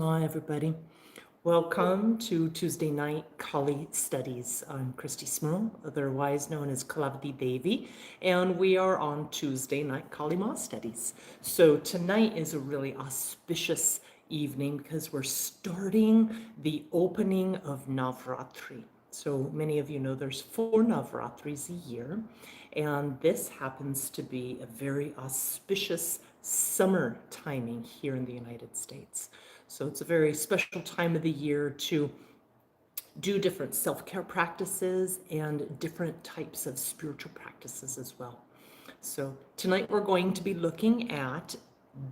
Hi, everybody. Welcome to Tuesday night Kali studies. I'm Christie Smirl, otherwise known as Kalavati Devi, and we are on Tuesday night Kali Maa studies. So tonight is a really auspicious evening because we're starting the opening of Navratri. So many of you know there's 4 Navratris a year, and this happens to be a very auspicious summer timing here in the United States. So it's a very special time of the year to do different self-care practices and different types of spiritual practices as well. So tonight we're going to be looking at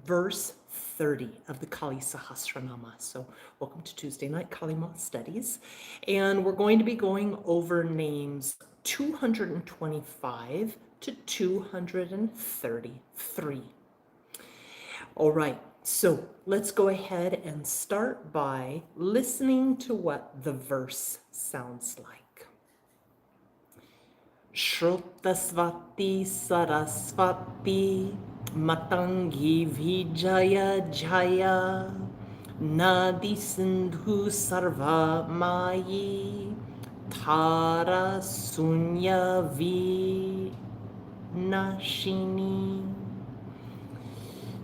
verse 30 of the Kali Sahasranama. So welcome to Tuesday night Kali Maa studies. And we're going to be going over names 225 to 233. All right. So let's go ahead and start by listening to what the verse sounds like. Srotasvatī Saraswati Matangi Vijaya Jaya nadī sindhuḥ sarvamayī tārā śūnyanivāsinī.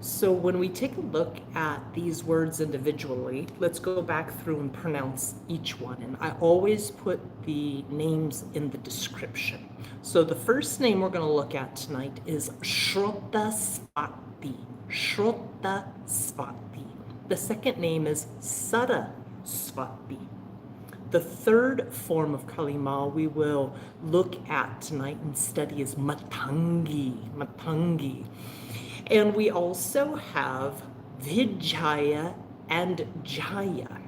So when we take a look at these words individually, let's go back through and pronounce each one. And I always put the names in the description. So the first name we're going to look at tonight is Srotasvatī. Srotasvatī. The second name is Saraswati. The third form of Kali Maa we will look at tonight and study is Matangi. Matangi. And we also have Vijaya and Jaya.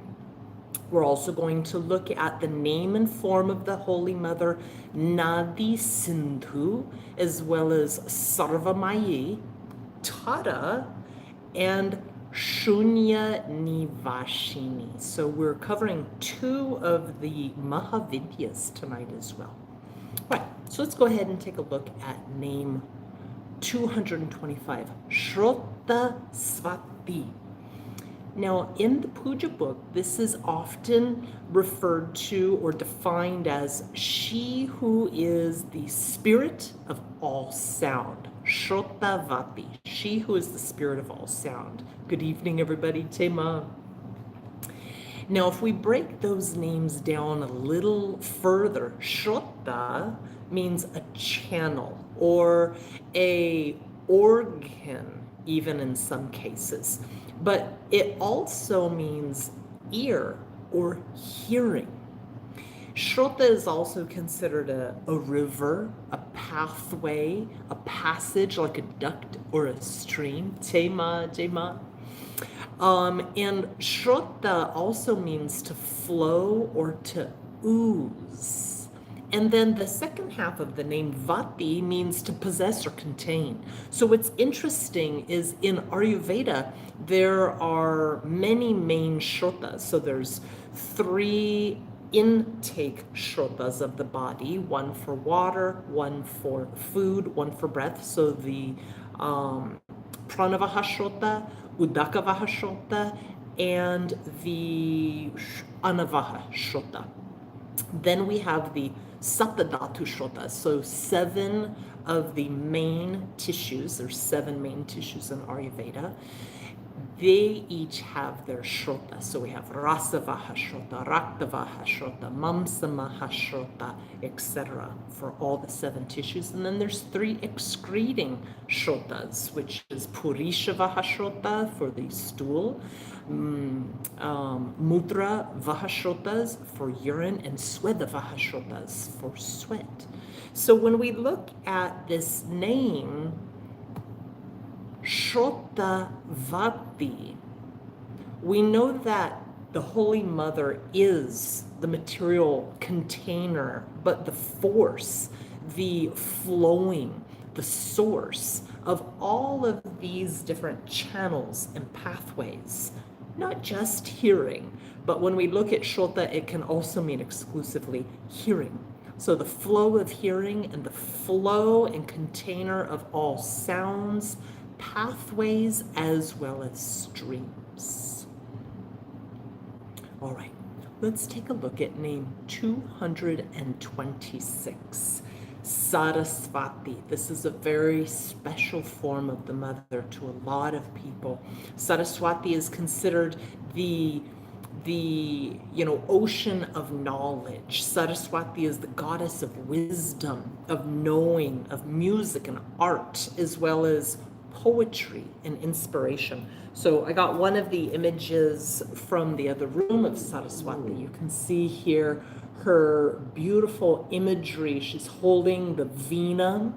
We're also going to look at the name and form of the Holy Mother, Nadī sindhuḥ, as well as sarvamayī, tārā, and śūnyanivāsinī. So we're covering 2 of the Mahavidyas tonight as well. All right, so let's go ahead and take a look at name 225, Srotasvatī. Now, in the puja book, this is often referred to or defined as she who is the spirit of all sound. Srotasvatī, she who is the spirit of all sound. Good evening, everybody. Tema. Now, if we break those names down a little further, Shrota means a channel or a organ, even in some cases. But it also means ear or hearing. Shrota is also considered a river, a pathway, a passage like a duct or a stream. Tema, Jema. And Shrota also means to flow or to ooze. And then the second half of the name Vati means to possess or contain. So what's interesting is in Ayurveda, there are many main shrotas. So there's 3 intake shrotas of the body, 1 for water, 1 for food, 1 for breath. So the pranavaha shrota, udakavaha shrota, and the anavaha shrota. Then we have the Saptadhatu Shrotas, so 7 of the main tissues. There's 7 main tissues in Ayurveda. They each have their Shrota. So we have Rasavaha Shrota, Raktavaha Shrota, Mamsamaha Shrota, etc. for all the 7 tissues. And then there's 3 excreting Shrotas, which is Purishavaha Shrota for the stool, Mudra Vahashrotas for urine, and Sweda Vahashrotas for sweat. So when we look at this name, Srotasvatī, we know that the Holy Mother is the material container, but the force, the flowing, the source of all of these different channels and pathways. Not just hearing, but when we look at Shrota, it can also mean exclusively hearing. So the flow of hearing and the flow and container of all sounds, pathways, as well as streams. All right, let's take a look at name 226. Saraswati. This is a very special form of the mother to a lot of people. Saraswati is considered the ocean of knowledge. Saraswati is the goddess of wisdom, of knowing, of music and art, as well as poetry and inspiration. So I got one of the images from the other room of Saraswati. You can see here her beautiful imagery. She's holding the veena,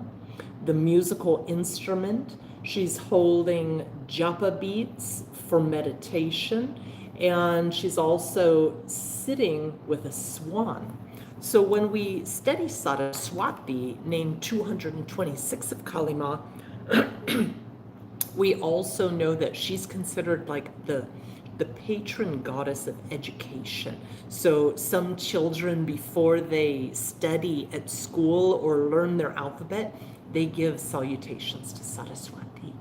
the musical instrument. She's holding japa beads for meditation, and she's also sitting with a swan. So when we study Saraswati, name 226 of Kali Maa, we also know that she's considered like the patron goddess of education. So some children, before they study at school or learn their alphabet, they give salutations to Saraswati.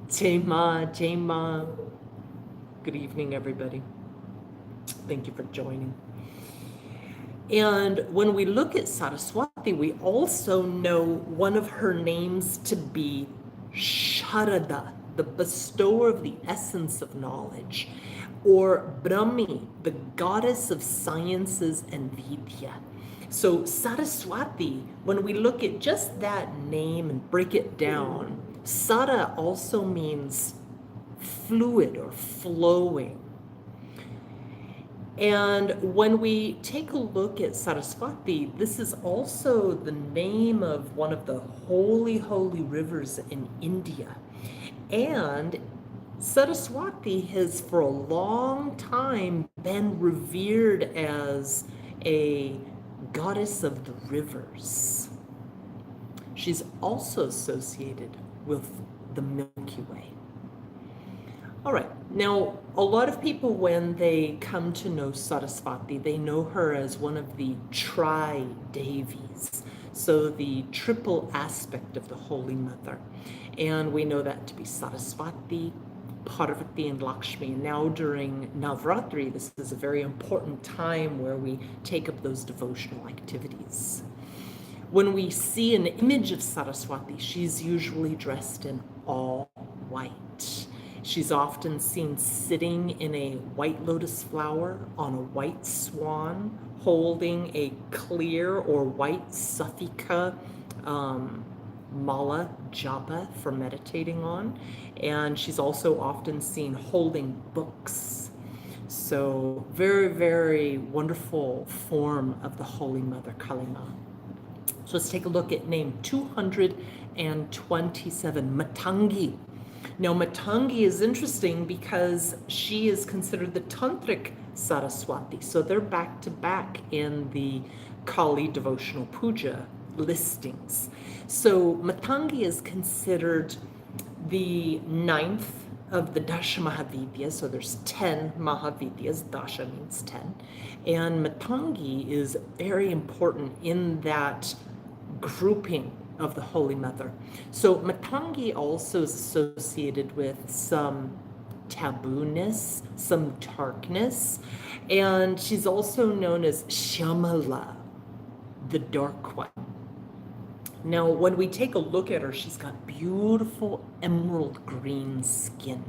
Jaya, Jaya. Good evening, everybody. Thank you for joining. And when we look at Saraswati, we also know one of her names to be Sharada, the bestower of the essence of knowledge, or Brahmi, the goddess of sciences and Vidya. So Saraswati, when we look at just that name and break it down, Sara also means fluid or flowing. And when we take a look at Saraswati, this is also the name of one of the holy rivers in India. And Saraswati has for a long time been revered as a goddess of the rivers. She's also associated with the Milky Way. All right, now a lot of people, when they come to know Saraswati, they know her as one of the tri-Devis, so the triple aspect of the Holy Mother. And we know that to be Saraswati, Parvati, and Lakshmi. Now during Navratri, this is a very important time where we take up those devotional activities. When we see an image of Saraswati, she's usually dressed in all white. She's often seen sitting in a white lotus flower on a white swan, holding a clear or white safika mala japa for meditating on. And she's also often seen holding books. So very, very wonderful form of the Holy Mother, Kali Maa. So let's take a look at name 227, Matangi. Now, Matangi is interesting because she is considered the tantric Saraswati. So they're back to back in the Kali devotional puja listings. So Matangi is considered the 9th of the Dasha Mahavidyas. So there's 10 Mahavidyas. Dasha means 10. And Matangi is very important in that grouping of the Holy Mother. So Matangi also is associated with some tabooness, some darkness, and she's also known as Shamala, the dark one. Now, when we take a look at her, she's got beautiful emerald green skin,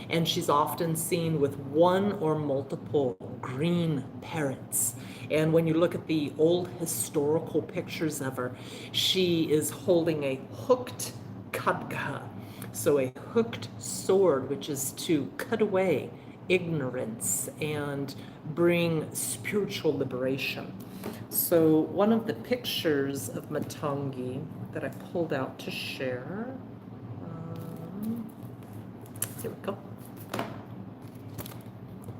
and she's often seen with one or multiple green parrots. And when you look at the old historical pictures of her, she is holding a hooked khadga, so a hooked sword, which is to cut away ignorance and bring spiritual liberation. So one of the pictures of Matangi that I pulled out to share, here we go.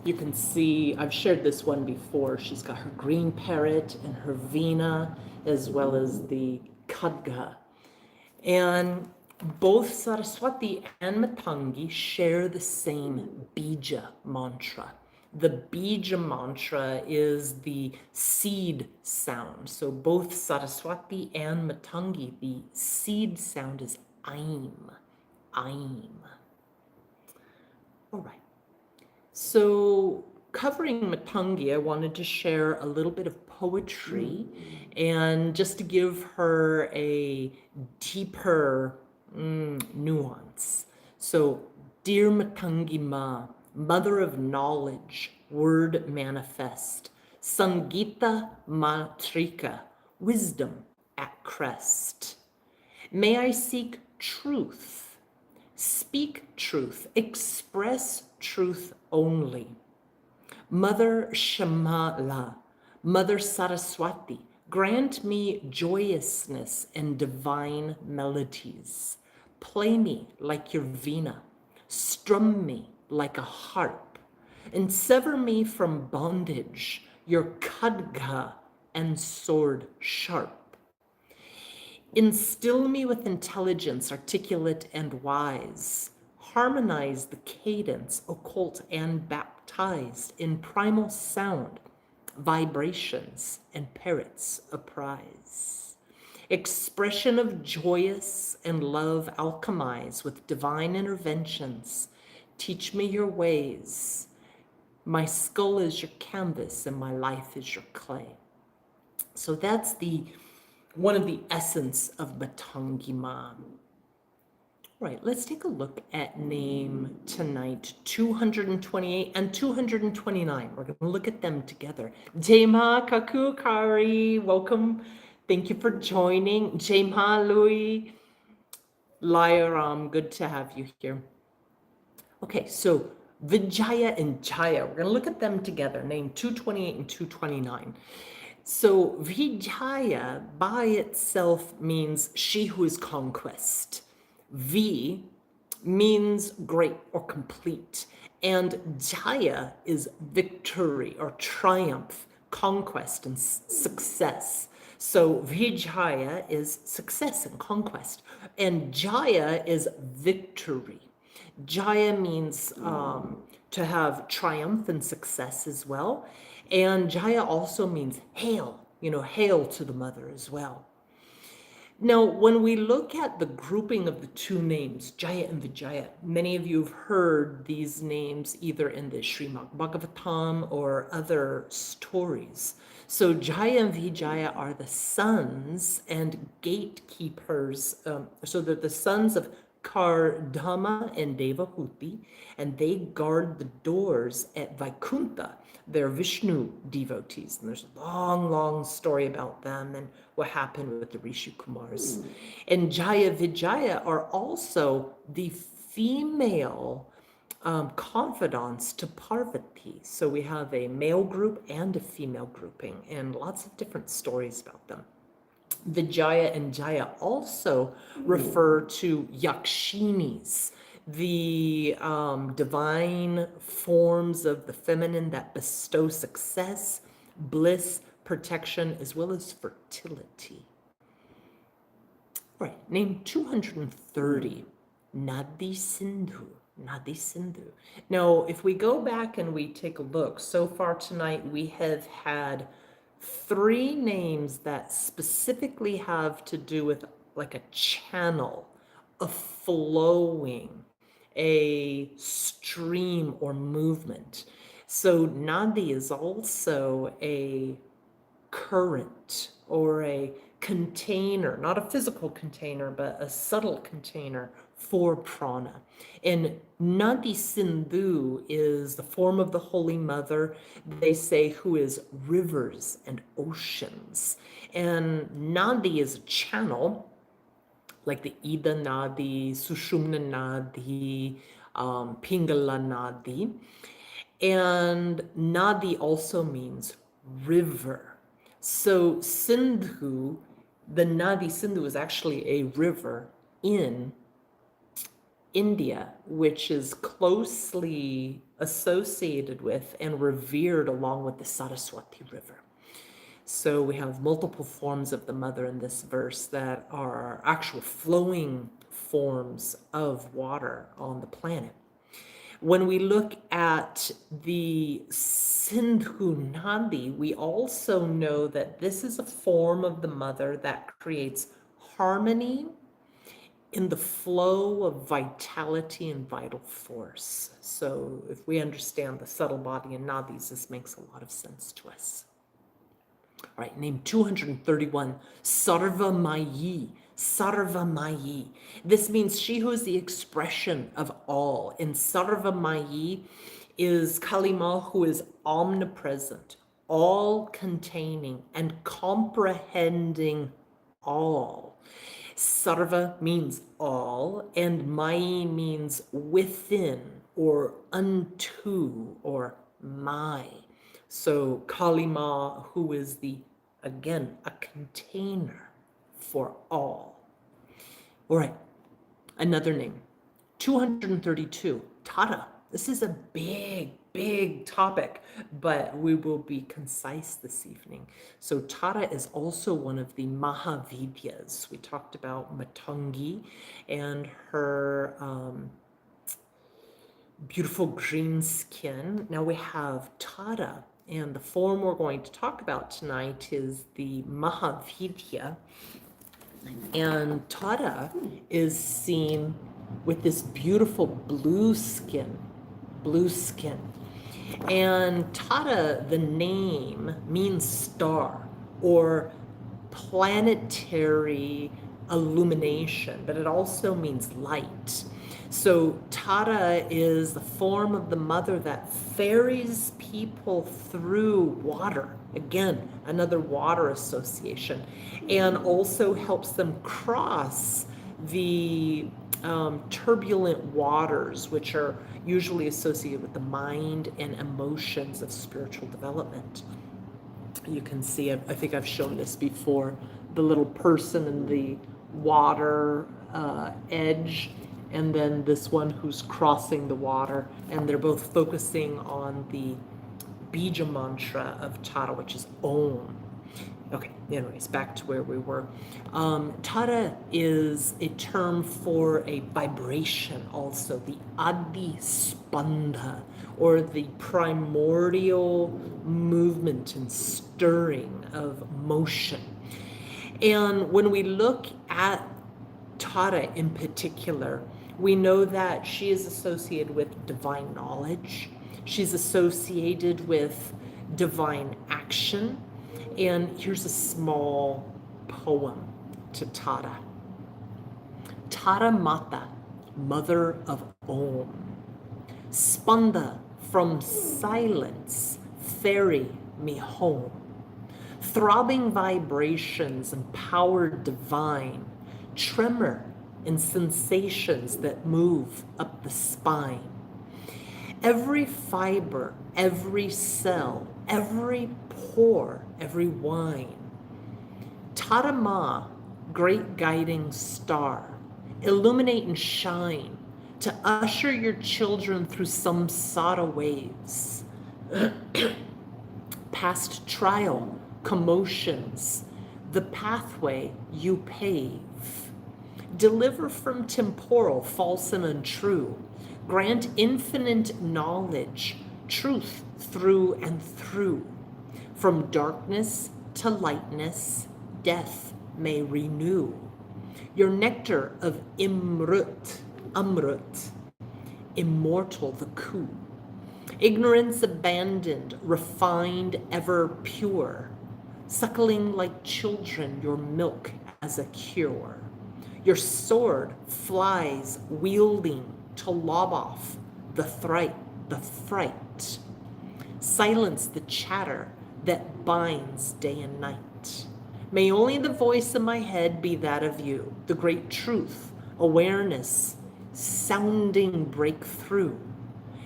You can see, I've shared this one before. She's got her green parrot and her veena, as well as the khadga. And both Saraswati and Matangi share the same bija mantra. The bija mantra is the seed sound. So both Saraswati and Matangi, the seed sound is aim, aim. All right. So covering Matangi, I wanted to share a little bit of poetry and just to give her a deeper nuance. So, dear Matangi Maa, mother of knowledge, word manifest, Sangita Matrika, wisdom at crest. May I seek truth, speak truth, express truth only. Mother Shamala, Mother Saraswati, grant me joyousness and divine melodies. Play me like your veena, strum me like a harp, and sever me from bondage, your khadga and sword sharp. Instill me with intelligence, articulate and wise. Harmonize the cadence, occult and baptized in primal sound, vibrations and parrots apprise. Expression of joyous and love alchemize with divine interventions. Teach me your ways. My skull is your canvas and my life is your clay. So that's one of the essence of Matangi Maa. Right, let's take a look at name tonight, 228 and 229. We're going to look at them together. Jema Kaku Kari, welcome. Thank you for joining. Jema Lui, Layaram, good to have you here. Okay, so Vijaya and Jaya, we're going to look at them together, name 228 and 229. So Vijaya by itself means she who is conquest. V means great or complete. And Jaya is victory or triumph, conquest and success. So Vijaya is success and conquest. And Jaya is victory. Jaya means to have triumph and success as well. And Jaya also means hail, hail to the mother as well. Now, when we look at the grouping of the two names, Jaya and Vijaya, many of you have heard these names either in the Srimad Bhagavatam or other stories. So Jaya and Vijaya are the sons and gatekeepers. So they're the sons of Kardama and Devahuti, and they guard the doors at Vaikuntha. They're Vishnu devotees, and there's a long, long story about them and what happened with the Rishi Kumars. And Jaya Vijaya are also the female confidants to Parvati. So we have a male group and a female grouping, and lots of different stories about them. Vijaya and Jaya also refer to Yakshinis, the divine forms of the feminine that bestow success, bliss, protection, as well as fertility. All right, name 230, Nadī Sindhuḥ. Nadī Sindhuḥ. Now, if we go back and we take a look, so far tonight we have had 3 names that specifically have to do with like a channel, a flowing, a stream or movement. So Nadī is also a current or a container, not a physical container, but a subtle container for prana. And Nadī Sindhuḥ is the form of the Holy Mother, they say, who is rivers and oceans. And Nadī is a channel, like the Ida Nadī, Sushumna Nadī, Pingala Nadī. And Nadī also means river. So Sindhuḥ, the Nadī Sindhuḥ is actually a river in India, which is closely associated with and revered along with the Saraswati River. So we have multiple forms of the mother in this verse that are actual flowing forms of water on the planet. When we look at the Sindhuḥ Nadī, we also know that this is a form of the mother that creates harmony in the flow of vitality and vital force. So if we understand the subtle body and nadis, this makes a lot of sense to us. All right, name 231, sarvamayī. Sarvamayī. This means she who is the expression of all. And sarvamayī is Kali Maa, who is omnipresent, all-containing, and comprehending all. Sarva means all, and Mayi means within, or unto, or my. So Kali Maa, who is again, a container for all. All right, another name, 232, Tārā. This is a big topic, but we will be concise this evening. So Tārā is also one of the Mahavidyas. We talked about Matangi and her beautiful green skin. Now we have Tārā, and the form we're going to talk about tonight is the Mahavidya. And Tārā is seen with this beautiful blue skin. And Tārā, the name, means star or planetary illumination, but it also means light. So Tārā is the form of the mother that ferries people through water. Again, another water association, and also helps them cross the turbulent waters, which are usually associated with the mind and emotions of spiritual development. You can see, I think I've shown this before, the little person in the water edge, and then this one who's crossing the water, and they're both focusing on the bija mantra of Tārā, which is Om. Okay, anyways, back to where we were. Tārā is a term for a vibration also, the adi spanda, or the primordial movement and stirring of motion. And when we look at Tārā in particular, we know that she is associated with divine knowledge. She's associated with divine action. And here's a small poem to Tārā. Tārā Mata, mother of Om, spanda from silence, ferry me home. Throbbing vibrations and power divine, tremor in sensations that move up the spine. Every fiber, every cell, every pore, every wine. Tārā Mā, great guiding star, illuminate and shine to usher your children through samsara waves. Past trial, commotions, the pathway you pave. Deliver from temporal, false and untrue. Grant infinite knowledge, truth through and through. From darkness to lightness, death may renew. Your nectar of Amrut, immortal the coup. Ignorance abandoned, refined, ever pure. Suckling like children, your milk as a cure. Your sword flies wielding to lob off the fright. Silence the chatter that binds day and night. May only the voice in my head be that of you, the great truth, awareness, sounding breakthrough.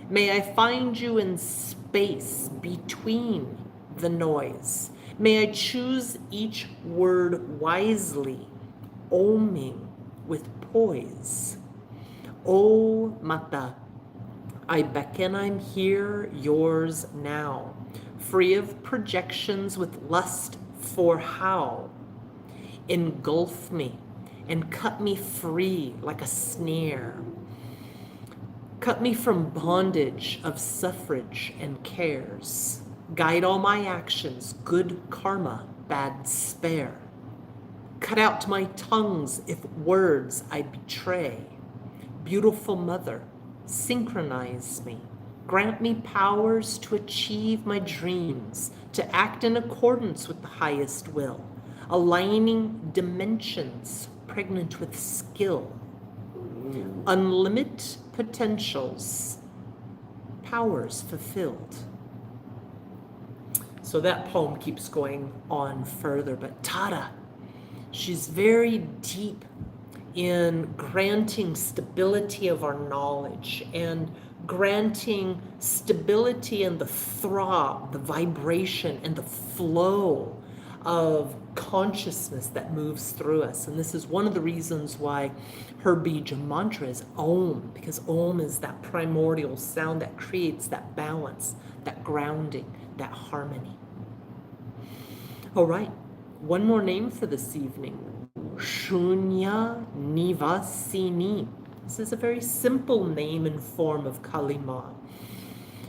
May I find you in space between the noise. May I choose each word wisely, oming with poise. O Mata, I beckon, I'm here, yours now, free of projections with lust for how. Engulf me and cut me free like a snare. Cut me from bondage of suffrage and cares. Guide all my actions, good karma, bad spare. Cut out my tongues if words I betray. Beautiful mother, synchronize me. Grant me powers to achieve my dreams, to act in accordance with the highest will, aligning dimensions pregnant with skill. Unlimited potentials, powers fulfilled. So that poem keeps going on further, but Tārā, she's very deep in granting stability of our knowledge and granting stability in the throb, the vibration, and the flow of consciousness that moves through us. And this is one of the reasons why her bija mantra is Om, because Om is that primordial sound that creates that balance, that grounding, that harmony. All right, one more name for this evening, śūnyanivāsinī. This is a very simple name and form of Kali Maa,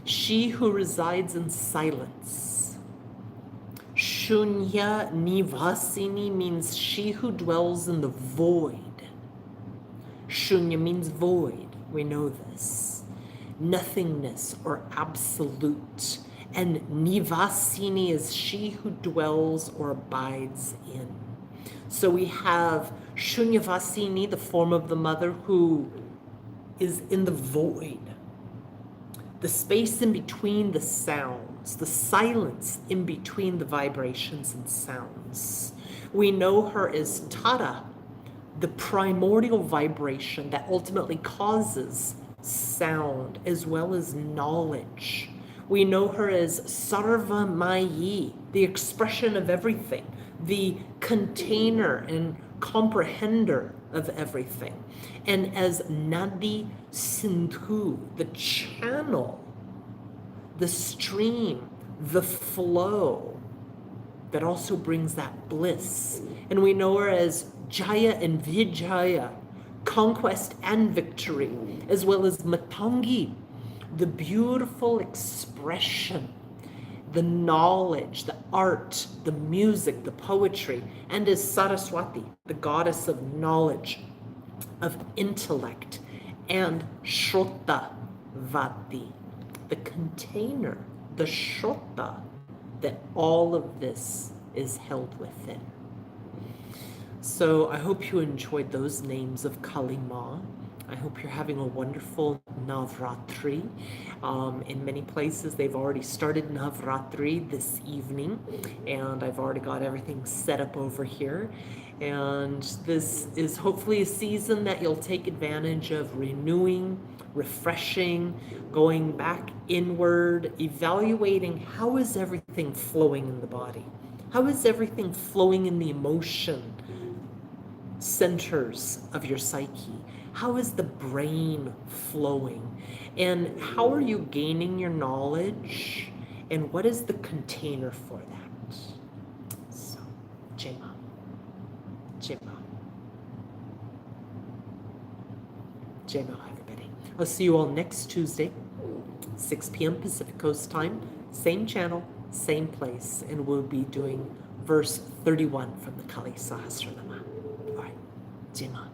she who resides in silence. Śūnyanivāsinī means she who dwells in the void. Śūnya means void, we know this. Nothingness or absolute. And nivāsinī is she who dwells or abides in. So we have śūnyanivāsinī, the form of the mother who is in the void, the space in between the sounds, the silence in between the vibrations and sounds. We know her as Tārā, the primordial vibration that ultimately causes sound as well as knowledge. We know her as sarvamayī, the expression of everything, the container and comprehender of everything. And as nadī sindhuḥ, the channel, the stream, the flow that also brings that bliss. And we know her as Jaya and Vijaya, conquest and victory, as well as Matangi, the beautiful expression, the knowledge, the art, the music, the poetry, and as Saraswati, the goddess of knowledge, of intellect, and Srotasvatī, the container, the Shrota, that all of this is held within. So I hope you enjoyed those names of Kali Maa. I hope you're having a wonderful Navratri. In many places, they've already started Navratri this evening, and I've already got everything set up over here. And this is hopefully a season that you'll take advantage of renewing, refreshing, going back inward, evaluating how is everything flowing in the body? How is everything flowing in the emotion centers of your psyche? How is the brain flowing? And how are you gaining your knowledge? And what is the container for that? So, Jaya. Jaya. Jaya, everybody. I'll see you all next Tuesday, 6 p.m. Pacific Coast time, same channel, same place, and we'll be doing verse 31 from the Kali Sahasranama. All right, Jaya.